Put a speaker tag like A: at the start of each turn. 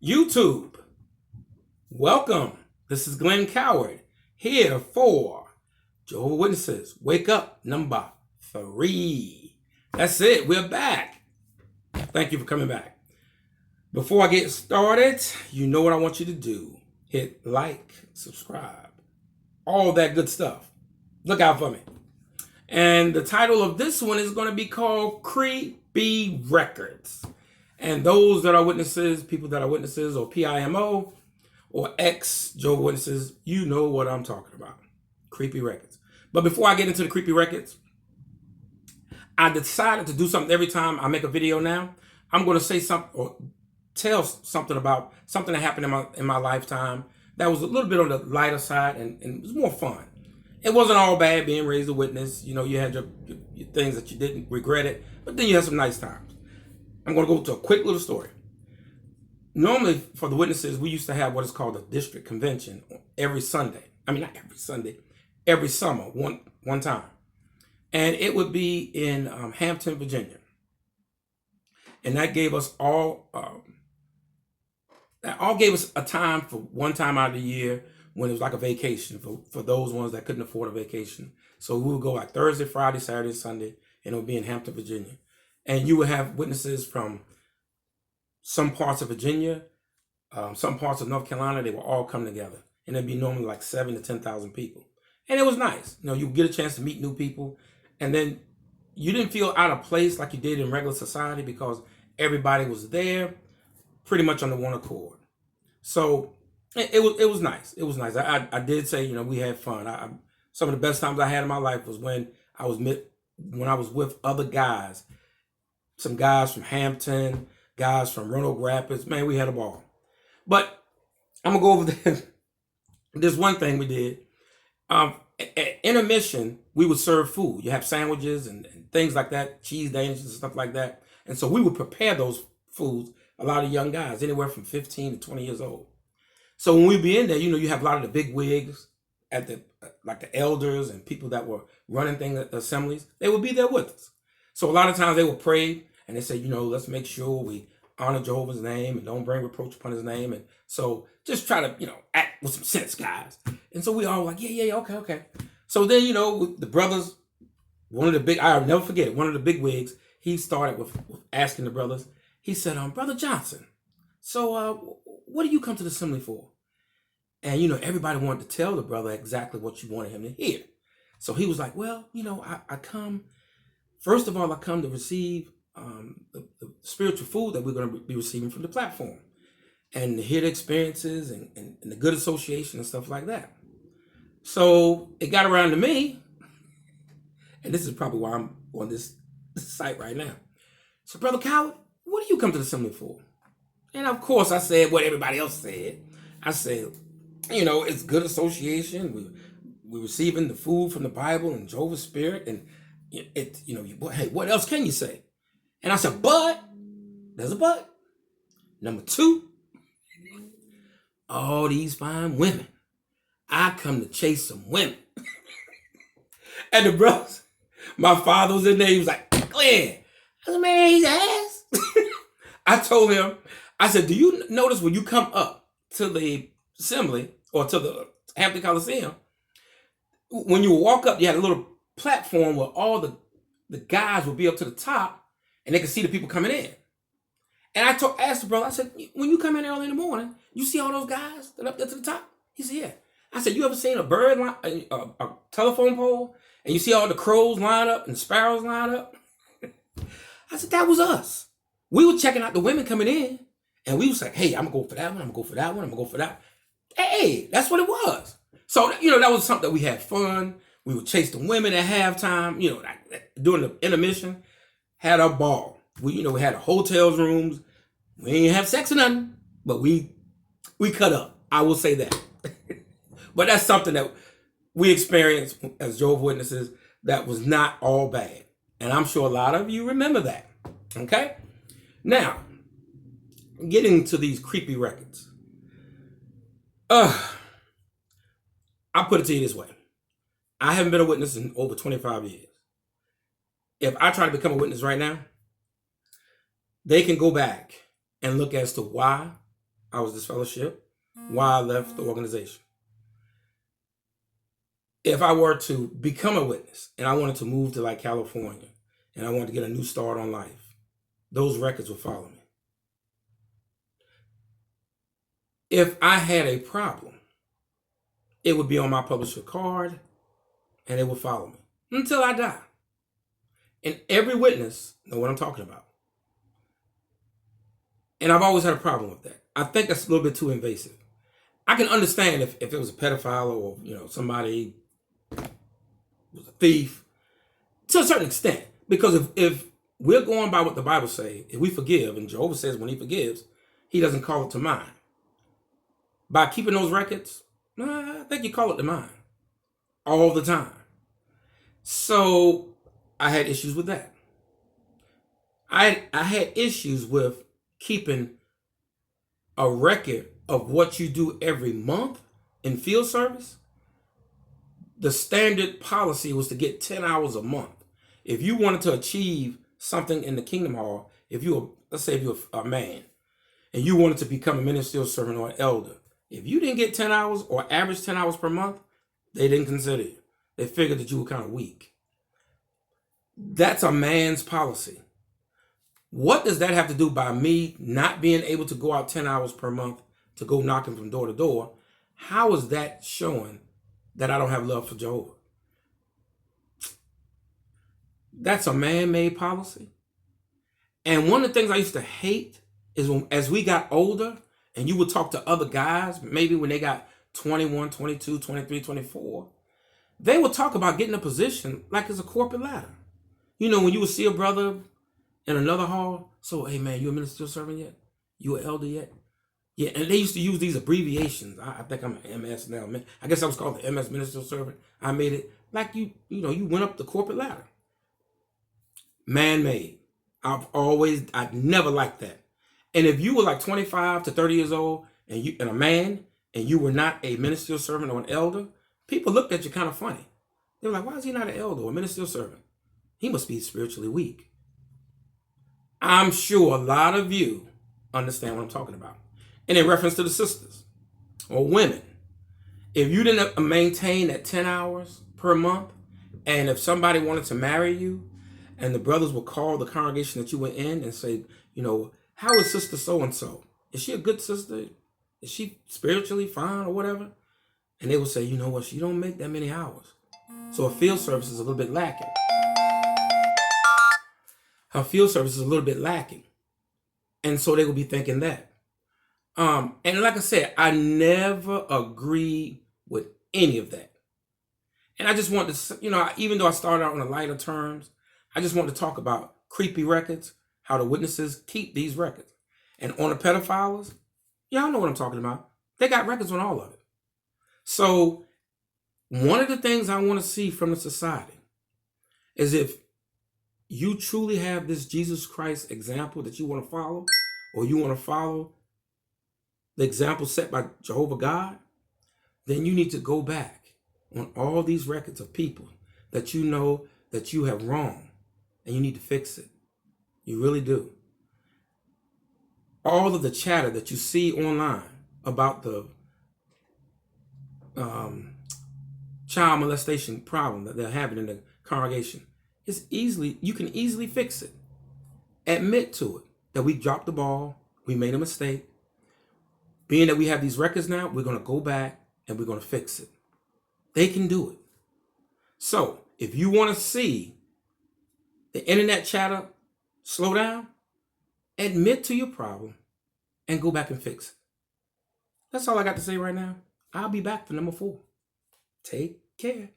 A: YouTube, welcome. This is Glenn Coward here for Jehovah Witnesses. Wake up, number 3. That's it. We're back. Thank you for coming back. Before I get started, you know what I want you to do. Hit like, subscribe, all that good stuff. Look out for me. And the title of this one is going to be called Creepy Records. And those that are witnesses, people that are witnesses, or PIMO, or ex-Jehovah Witnesses, you know what I'm talking about. Creepy records. But before I get into the creepy records, I decided to do something every time I make a video now. I'm going to say something or tell something about something that happened in my lifetime that was a little bit on the lighter side and it was more fun. It wasn't all bad being raised a witness. You know, you had your things that you didn't regret it, but then you had some nice times. I'm going to go to a quick little story. Normally, for the witnesses, we used to have what is called a district convention every Sunday. I mean, not every Sunday, every summer, one time. And it would be in Hampton, Virginia. And that gave us gave us a time for one time out of the year when it was like a vacation for those ones that couldn't afford a vacation. So we would go like Thursday, Friday, Saturday, Sunday, and it would be in Hampton, Virginia. And you would have witnesses from some parts of Virginia, some parts of North Carolina. They would all come together. And it'd be normally like 7,000 to 10,000 people. And it was nice. You know, you get a chance to meet new people. And then you didn't feel out of place like you did in regular society because everybody was there pretty much on the one accord. So it was nice. It was nice. I did say, you know, we had fun. Some of the best times I had in my life was when I was with other guys. Some guys from Hampton, guys from Roanoke Rapids. Man, we had a ball. But I'm going to go over this one thing we did. At intermission, we would serve food. You have sandwiches and things like that, cheese danishes and stuff like that. And so we would prepare those foods, a lot of young guys, anywhere from 15 to 20 years old. So when we'd be in there, you know, you have a lot of the big wigs at like the elders and people that were running things at the assemblies. They would be there with us. So a lot of times they would pray and they say, you know, let's make sure we honor Jehovah's name and don't bring reproach upon his name. And so just try to, you know, act with some sense, guys. And so we all were like, yeah, okay. So then, you know, the brothers, I'll never forget it, one of the big wigs, he started with asking the brothers, he said, Brother Johnson, so what do you come to the assembly for? And, you know, everybody wanted to tell the brother exactly what you wanted him to hear. So he was like, well, you know, I come, first of all, I come to receive the spiritual food that we're going to be receiving from the platform and to hear the experiences and the good association and stuff like that. So it got around to me, and this is probably why I'm on this site right now. So, Brother Coward, what do you come to the assembly for? And of course, I said what everybody else said. I said, you know, it's good association. We're receiving the food from the Bible and Jehovah's Spirit, and hey, what else can you say? And I said, but there's a but. Number 2, all these fine women. I come to chase some women. And the brothers, my father was in there. He was like, Glenn, I said, man, he's ass. I told him, I said, do you notice when you come up to the assembly or to the Hampton Coliseum, when you walk up, you had a little platform where all the guys would be up to the top and they could see the people coming in. And I asked the brother, I said, when you come in early in the morning, you see all those guys that are up there to the top? He said, yeah. I said, you ever seen a bird a telephone pole and you see all the crows line up and sparrows line up? I said, that was us. We were checking out the women coming in and we was like, hey, I'm gonna go for that one, I'm gonna go for that one, I'm gonna go for that. Hey, that's what it was. So, you know, that was something that we had fun. We would chase the women at halftime, you know, during the intermission, had our ball. We had hotels rooms. We didn't have sex or nothing, but we cut up. I will say that. But that's something that we experienced as Jehovah's Witnesses that was not all bad. And I'm sure a lot of you remember that. Okay? Now, getting to these creepy records. I'll put it to you this way. I haven't been a witness in over 25 years. If I try to become a witness right now, they can go back and look as to why I was disfellowship while I left the organization. If I were to become a witness and I wanted to move to like California and I wanted to get a new start on life, those records would follow me. If I had a problem, it would be on my publisher card and it would follow me until I die. And every witness know what I'm talking about. And I've always had a problem with that. I think that's a little bit too invasive. I can understand if it was a pedophile or somebody was a thief to a certain extent. Because if we're going by what the Bible says, if we forgive, and Jehovah says when he forgives, he doesn't call it to mind. By keeping those records, I think you call it to mind all the time. So I had issues with that. I had issues with keeping a record of what you do every month in field service. The standard policy was to get 10 hours a month. If you wanted to achieve something in the Kingdom Hall, let's say if you're a man and you wanted to become a ministerial servant or an elder, if you didn't get 10 hours or average 10 hours per month, they didn't consider you. They figured that you were kind of weak. That's a man's policy. What does that have to do by me not being able to go out 10 hours per month to go knocking from door to door? How is that showing that I don't have love for Jehovah? That's a man-made policy. And one of the things I used to hate is as we got older and you would talk to other guys, maybe when they got 21, 22, 23, 24, they would talk about getting a position like it's a corporate ladder. When you would see a brother in another hall, so, hey man, you a ministerial servant yet? You an elder yet? Yeah, and they used to use these abbreviations. I think I'm an MS now. I guess I was called the MS ministerial servant. I made it like you went up the corporate ladder. Man-made. I'd never liked that. And if you were like 25 to 30 years old and a man and you were not a ministerial servant or an elder, people looked at you kind of funny. They were like, why is he not an elder or a ministerial servant? He must be spiritually weak. I'm sure a lot of you understand what I'm talking about. And in reference to the sisters or women, if you didn't maintain that 10 hours per month, and if somebody wanted to marry you, and the brothers would call the congregation that you were in and say, how is sister so-and-so? Is she a good sister? Is she spiritually fine or whatever? And they would say, you know what, she don't make that many hours. So her field service is a little bit lacking. And so they would be thinking that. And like I said, I never agreed with any of that. And I just wanted to, even though I started out on the lighter terms, I just wanted to talk about creepy records, how the witnesses keep these records. And on the pedophiles, y'all know what I'm talking about. They got records on all of it. So one of the things I want to see from the society is if you truly have this Jesus Christ example that you want to follow, or you want to follow the example set by Jehovah God, then you need to go back on all these records of people that you know that you have wronged, and you need to fix it. You really do. All of the chatter that you see online about the child molestation problem that they're having in the congregation, you can easily fix it. Admit to it, that we dropped the ball, we made a mistake. Being that we have these records now, we're going to go back and we're going to fix it. They can do it. So if you want to see the internet chatter slow down, admit to your problem and go back and fix it. That's all I got to say right now. I'll be back for number 4. Take care.